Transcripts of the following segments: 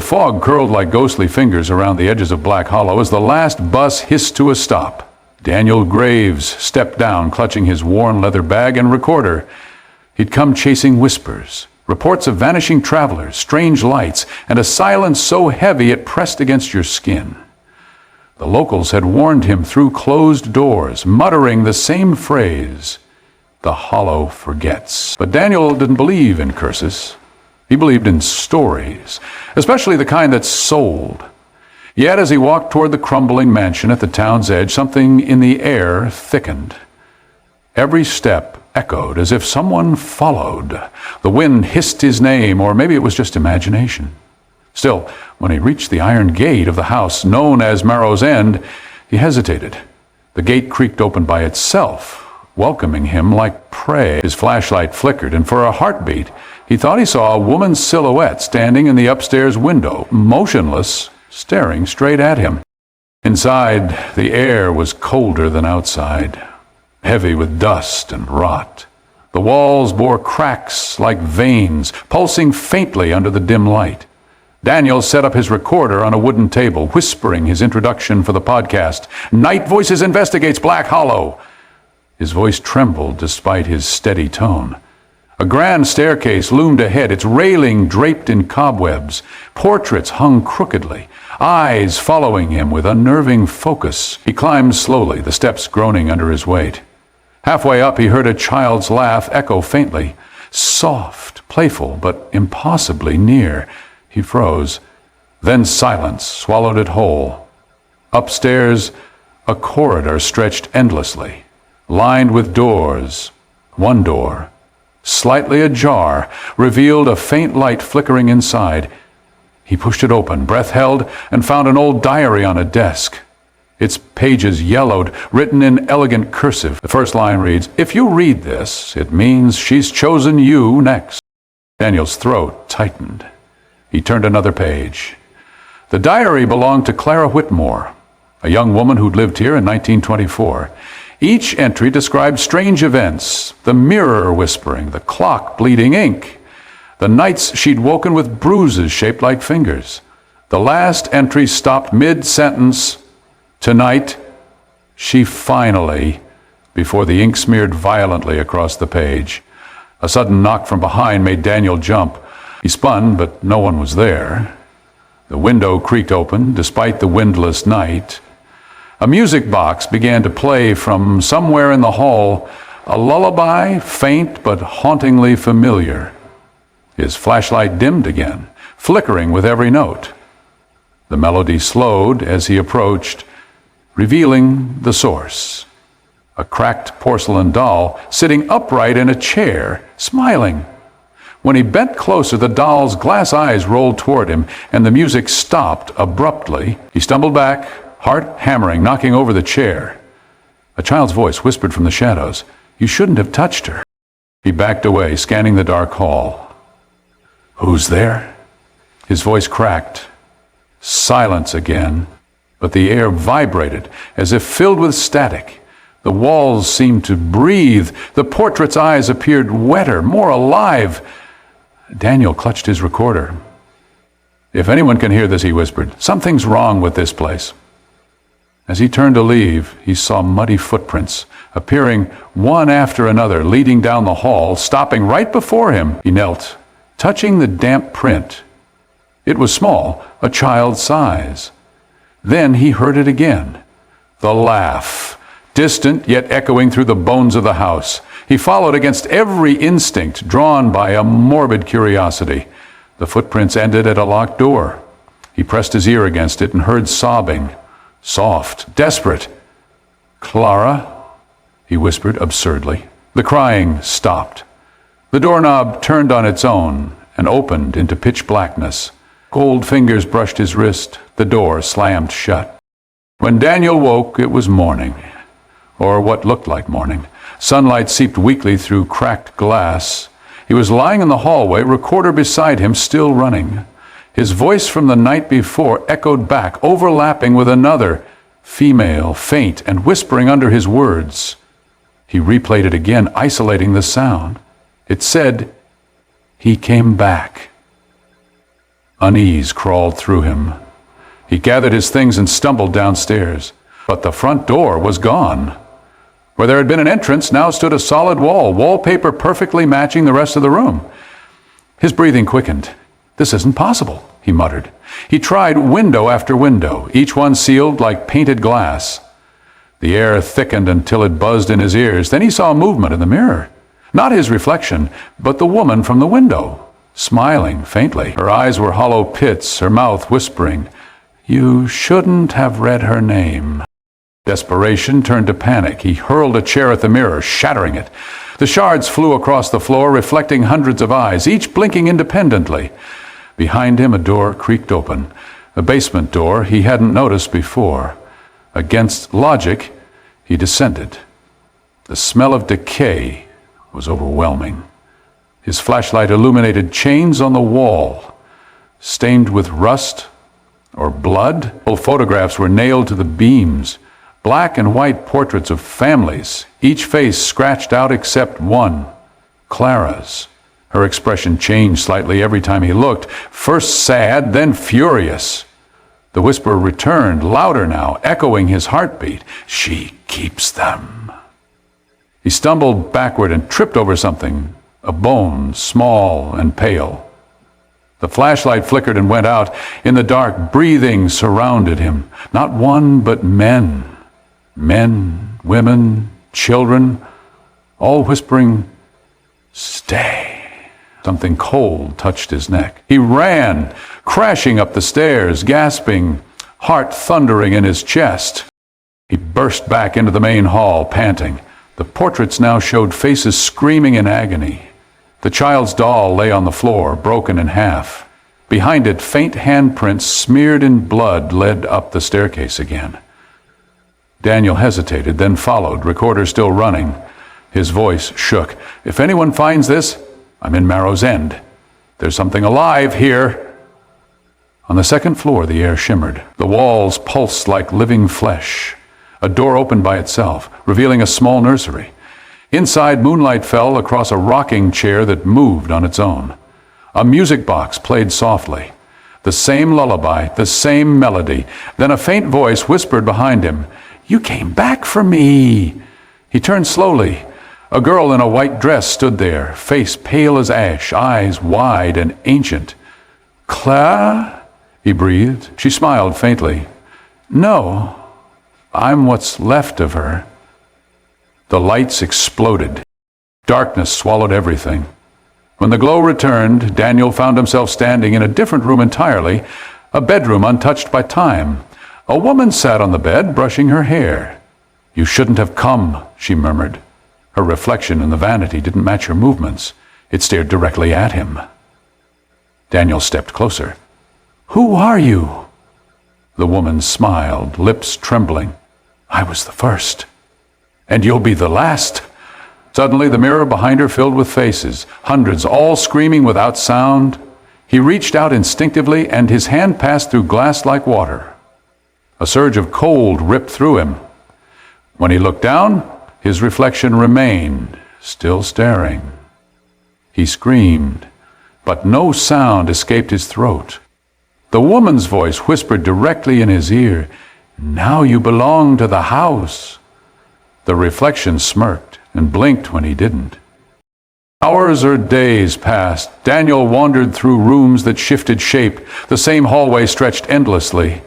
fog curled like ghostly fingers around the edges of Black Hollow as the last bus hissed to a stop. Daniel Graves stepped down, clutching his worn leather bag and recorder. He'd come chasing whispers, reports of vanishing travelers, strange lights, and a silence so heavy it pressed against your skin. The locals had warned him through closed doors, muttering the same phrase, "The Hollow forgets." But Daniel didn't believe in curses. He believed in stories, especially the kind that's sold. Yet as he walked toward the crumbling mansion at the town's edge, something in the air thickened. Every step echoed as if someone followed. The wind hissed his name, or maybe it was just imagination. Still, when he reached the iron gate of the house known as Marrow's End, he hesitated. The gate creaked open by itself, welcoming him like prey. His flashlight flickered, and for a heartbeat, he thought he saw a woman's silhouette standing in the upstairs window, motionless, staring straight at him. Inside, the air was colder than outside, heavy with dust and rot. The walls bore cracks like veins, pulsing faintly under the dim light. Daniel set up his recorder on a wooden table, whispering his introduction for the podcast. "Night Voices investigates Black Hollow." His voice trembled despite his steady tone. A grand staircase loomed ahead, its railing draped in cobwebs. Portraits hung crookedly, eyes following him with unnerving focus. He climbed slowly, the steps groaning under his weight. Halfway up, he heard a child's laugh echo faintly, soft, playful, but impossibly near. He froze. Then silence swallowed it whole. Upstairs, a corridor stretched endlessly, lined with doors. One door, slightly ajar, revealed a faint light flickering inside. He pushed it open, breath held, and found an old diary on a desk. Its pages yellowed, written in elegant cursive. The first line reads, "If you read this, it means she's chosen you next." Daniel's throat tightened. He turned another page. The diary belonged to Clara Whitmore, a young woman who'd lived here in 1924. Each entry described strange events: the mirror whispering, the clock bleeding ink, the nights she'd woken with bruises shaped like fingers. The last entry stopped mid-sentence. "Tonight, she finally," before the ink smeared violently across the page. A sudden knock from behind made Daniel jump. He spun, but no one was there. The window creaked open, despite the windless night. A music box began to play from somewhere in the hall, a lullaby, faint but hauntingly familiar. His flashlight dimmed again, flickering with every note. The melody slowed as he approached, revealing the source. A cracked porcelain doll sitting upright in a chair, smiling. When he bent closer, the doll's glass eyes rolled toward him, and the music stopped abruptly. He stumbled back, heart hammering, knocking over the chair. A child's voice whispered from the shadows, "You shouldn't have touched her." He backed away, scanning the dark hall. "Who's there?" His voice cracked. Silence again, but the air vibrated as if filled with static. The walls seemed to breathe. The portrait's eyes appeared wetter, more alive. Daniel clutched his recorder. "If anyone can hear this," he whispered, "something's wrong with this place." As he turned to leave, he saw muddy footprints appearing one after another, leading down the hall, stopping right before him. He knelt, touching the damp print. It was small, a child's size. Then he heard it again. The laugh, distant yet echoing through the bones of the house. He followed against every instinct, drawn by a morbid curiosity. The footprints ended at a locked door. He pressed his ear against it and heard sobbing, soft, desperate. "Clara?" he whispered absurdly. The crying stopped. The doorknob turned on its own and opened into pitch blackness. Cold fingers brushed his wrist. The door slammed shut. When Daniel woke, it was morning, or what looked like morning. Sunlight seeped weakly through cracked glass. He was lying in the hallway, recorder beside him, still running. His voice from the night before echoed back, overlapping with another, female, faint, and whispering under his words. He replayed it again, isolating the sound. It said, "He came back." Unease crawled through him. He gathered his things and stumbled downstairs. But the front door was gone. Where there had been an entrance now stood a solid wall, wallpaper perfectly matching the rest of the room. His breathing quickened. "This isn't possible," he muttered. He tried window after window, each one sealed like painted glass. The air thickened until it buzzed in his ears. Then he saw movement in the mirror. Not his reflection, but the woman from the window, smiling faintly. Her eyes were hollow pits, her mouth whispering, "You shouldn't have read her name." Desperation turned to panic. He hurled a chair at the mirror, shattering it. The shards flew across the floor, reflecting hundreds of eyes, each blinking independently. Behind him, a door creaked open, a basement door he hadn't noticed before. Against logic, he descended. The smell of decay was overwhelming. His flashlight illuminated chains on the wall, stained with rust or blood. Old photographs were nailed to the beams. Black and white portraits of families, each face scratched out except one, Clara's. Her expression changed slightly every time he looked, first sad, then furious. The whisper returned, louder now, echoing his heartbeat. "She keeps them." He stumbled backward and tripped over something, a bone, small and pale. The flashlight flickered and went out. In the dark, breathing surrounded him. Not one, but men. Men, women, children, all whispering, "Stay." Something cold touched his neck. He ran, crashing up the stairs, gasping, heart thundering in his chest. He burst back into the main hall, panting. The portraits now showed faces screaming in agony. The child's doll lay on the floor, broken in half. Behind it, faint handprints smeared in blood led up the staircase again. Daniel hesitated, then followed, recorder still running. His voice shook. "If anyone finds this, I'm in Marrow's End. There's something alive here." On the second floor, the air shimmered. The walls pulsed like living flesh. A door opened by itself, revealing a small nursery. Inside, moonlight fell across a rocking chair that moved on its own. A music box played softly. The same lullaby, the same melody. Then a faint voice whispered behind him, "You came back for me." He turned slowly. A girl in a white dress stood there, face pale as ash, eyes wide and ancient. "Claire?" he breathed. She smiled faintly. "No, I'm what's left of her." The lights exploded. Darkness swallowed everything. When the glow returned, Daniel found himself standing in a different room entirely, a bedroom untouched by time. A woman sat on the bed, brushing her hair. "You shouldn't have come," she murmured. Her reflection in the vanity didn't match her movements. It stared directly at him. Daniel stepped closer. "Who are you?" The woman smiled, lips trembling. "I was the first. And you'll be the last." Suddenly, the mirror behind her filled with faces, hundreds, all screaming without sound. He reached out instinctively, and his hand passed through glass like water. A surge of cold ripped through him. When he looked down, his reflection remained, still staring. He screamed, but no sound escaped his throat. The woman's voice whispered directly in his ear, "Now you belong to the house." The reflection smirked and blinked when he didn't. Hours or days passed. Daniel wandered through rooms that shifted shape. The same hallway stretched endlessly.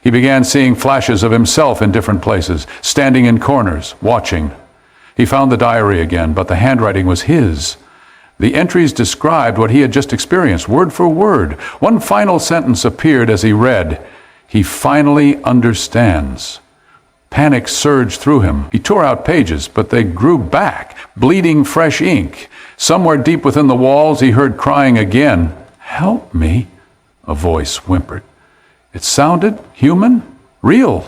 He began seeing flashes of himself in different places, standing in corners, watching. He found the diary again, but the handwriting was his. The entries described what he had just experienced, word for word. One final sentence appeared as he read, "He finally understands." Panic surged through him. He tore out pages, but they grew back, bleeding fresh ink. Somewhere deep within the walls, he heard crying again. "Help me," a voice whimpered. It sounded human, real.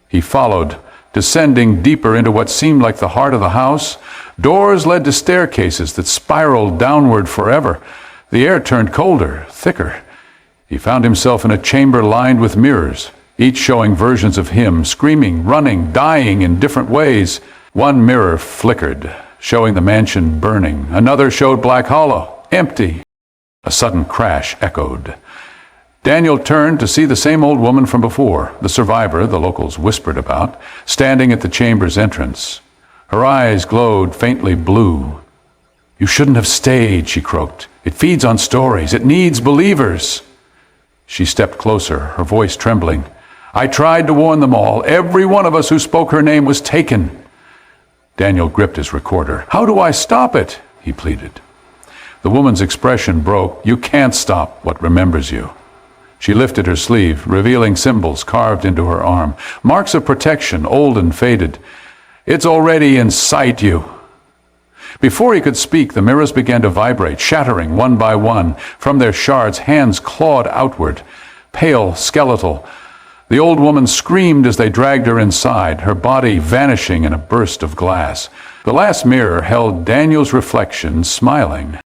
He followed, descending deeper into what seemed like the heart of the house. Doors led to staircases that spiraled downward forever. The air turned colder, thicker. He found himself in a chamber lined with mirrors, each showing versions of him, screaming, running, dying in different ways. One mirror flickered, showing the mansion burning. Another showed Black Hollow, empty. A sudden crash echoed. Daniel turned to see the same old woman from before, the survivor the locals whispered about, standing at the chamber's entrance. Her eyes glowed faintly blue. "You shouldn't have stayed," she croaked. "It feeds on stories. It needs believers." She stepped closer, her voice trembling. "I tried to warn them all. Every one of us who spoke her name was taken." Daniel gripped his recorder. "How do I stop it?" he pleaded. The woman's expression broke. "You can't stop what remembers you." She lifted her sleeve, revealing symbols carved into her arm, marks of protection, old and faded. "It's already inside you." Before he could speak, the mirrors began to vibrate, shattering one by one. From their shards, hands clawed outward, pale, skeletal. The old woman screamed as they dragged her inside, her body vanishing in a burst of glass. The last mirror held Daniel's reflection, smiling.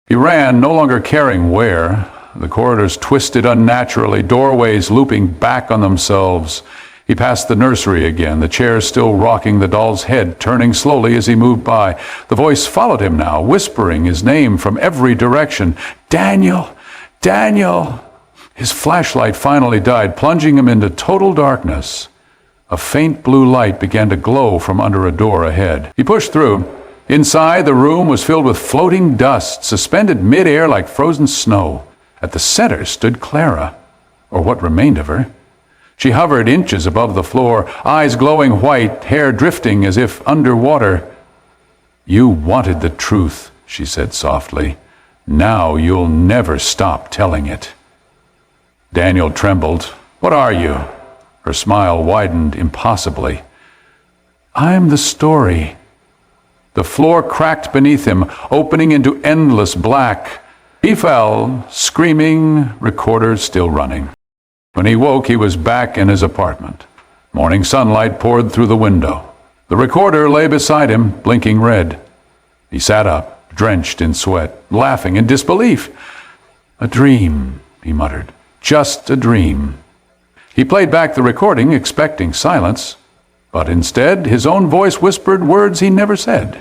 He ran, no longer caring where. The corridors twisted unnaturally, doorways looping back on themselves. He passed the nursery again, the chair still rocking, the doll's head turning slowly as he moved by. The voice followed him now, whispering his name from every direction. "Daniel! Daniel!" His flashlight finally died, plunging him into total darkness. A faint blue light began to glow from under a door ahead. He pushed through. Inside, the room was filled with floating dust, suspended mid-air like frozen snow. At the center stood Clara, or what remained of her. She hovered inches above the floor, eyes glowing white, hair drifting as if underwater. "You wanted the truth," she said softly. "Now you'll never stop telling it." Daniel trembled. "What are you?" Her smile widened impossibly. "I'm the story." The floor cracked beneath him, opening into endless black. He fell, screaming, recorder still running. When he woke, he was back in his apartment. Morning sunlight poured through the window. The recorder lay beside him, blinking red. He sat up, drenched in sweat, laughing in disbelief. "A dream," he muttered. "Just a dream." He played back the recording, expecting silence, but instead his own voice whispered words he never said.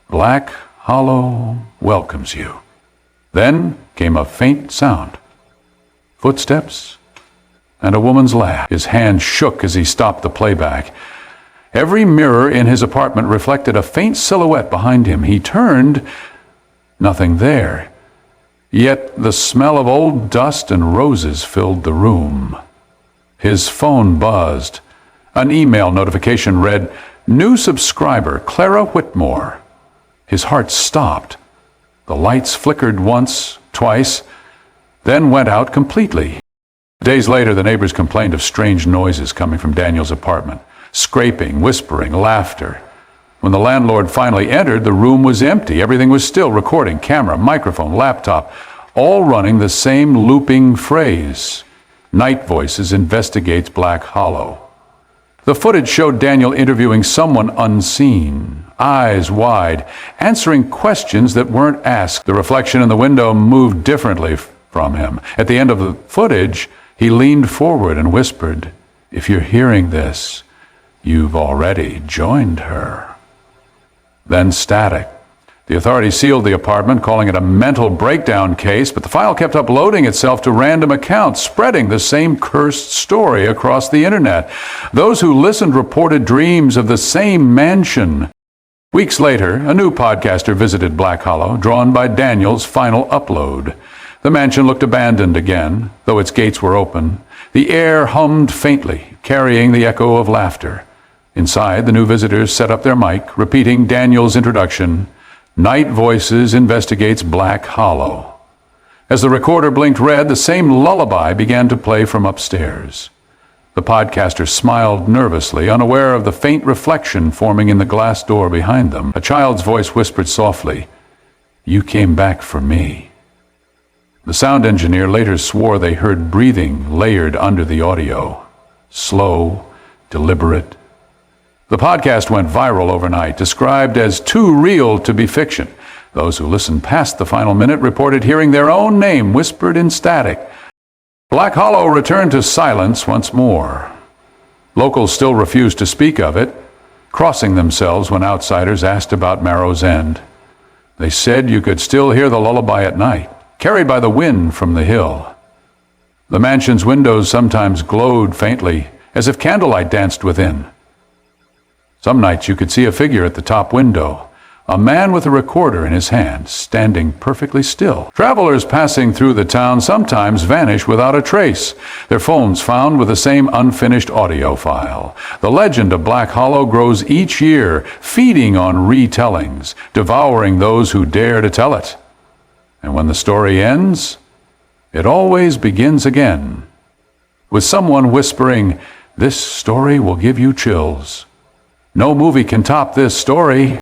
"Black Hollow welcomes you." Then came a faint sound. Footsteps and a woman's laugh. His hand shook as he stopped the playback. Every mirror in his apartment reflected a faint silhouette behind him. He turned, nothing there. Yet the smell of old dust and roses filled the room. His phone buzzed. An email notification read, "New subscriber, Clara Whitmore." His heart stopped. The lights flickered once, twice, then went out completely. Days later, the neighbors complained of strange noises coming from Daniel's apartment. Scraping, whispering, laughter. When the landlord finally entered, the room was empty. Everything was still, recording, camera, microphone, laptop, all running the same looping phrase. Night Voices investigates Black Hollow. The footage showed Daniel interviewing someone unseen, eyes wide, answering questions that weren't asked. The reflection in the window moved differently from him. At the end of the footage, he leaned forward and whispered, "If you're hearing this, you've already joined her." Then static. The authorities sealed the apartment, calling it a mental breakdown case, but the file kept uploading itself to random accounts, spreading the same cursed story across the internet. Those who listened reported dreams of the same mansion. Weeks later, a new podcaster visited Black Hollow, drawn by Daniel's final upload. The mansion looked abandoned again, though its gates were open. The air hummed faintly, carrying the echo of laughter. Inside, the new visitors set up their mic, repeating Daniel's introduction, "Night Voices investigates Black Hollow." As the recorder blinked red, the same lullaby began to play from upstairs. The podcaster smiled nervously, unaware of the faint reflection forming in the glass door behind them. A child's voice whispered softly, "You came back for me." The sound engineer later swore they heard breathing layered under the audio. Slow, deliberate. The podcast went viral overnight, described as too real to be fiction. Those who listened past the final minute reported hearing their own name whispered in static. Black Hollow returned to silence once more. Locals still refused to speak of it, crossing themselves when outsiders asked about Marrow's end. They said you could still hear the lullaby at night, carried by the wind from the hill. The mansion's windows sometimes glowed faintly, as if candlelight danced within. Some nights you could see a figure at the top window, a man with a recorder in his hand, standing perfectly still. Travelers passing through the town sometimes vanish without a trace, their phones found with the same unfinished audio file. The legend of Black Hollow grows each year, feeding on retellings, devouring those who dare to tell it. And when the story ends, it always begins again, with someone whispering, "This story will give you chills. No movie can top this story."